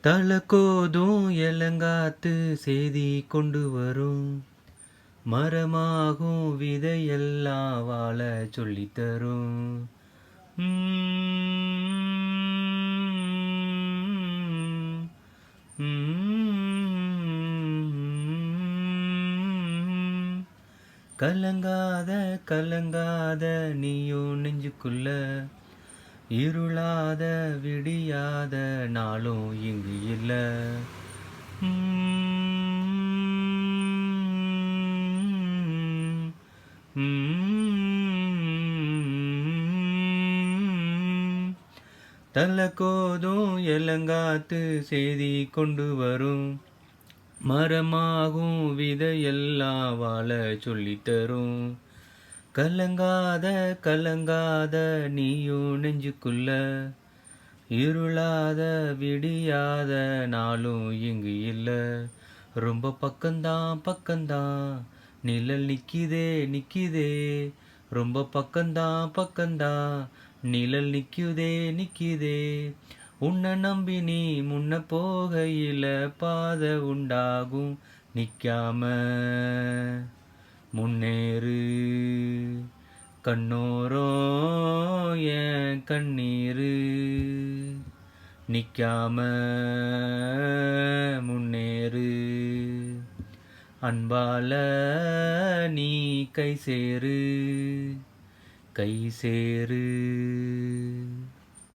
தலக்கோதும் எலங்காத்து செய்தி கொண்டு வரும் மரமாகும் விதையெல்லாம் வாழ சொல்லித்தரும். கலங்காத கலங்காத நீயும் நெஞ்சுக்குள்ள இருளாத விடியாத நாளும் இங்கு இல்ல. தலக்கோதும் எலங்காத்து செய்தி கொண்டு வரும் மரமாகும் விதையெல்லாம் வாழ சொல்லித்தரும். கலங்காத கலங்காத நீயும் நெஞ்சுக்குள்ள இருளாத விடியாத நாளும் இங்கு இல்ல. ரொம்ப பக்கம்தான் பக்கம்தான் நிழல் நிக்கிதே நிக்கிதே. ரொம்ப பக்கம்தான் நிழல் நிக்குதே நிக்குதே. உன்னை நம்பி நீ முன்ன போகையில பாதை உண்டாகும். நிக்காம முன்னேறு கண்ணோரம் என் கண்ணீரு. நிக்காம முன்னேறு அன்பால நீ கை சேரு கை சேரு.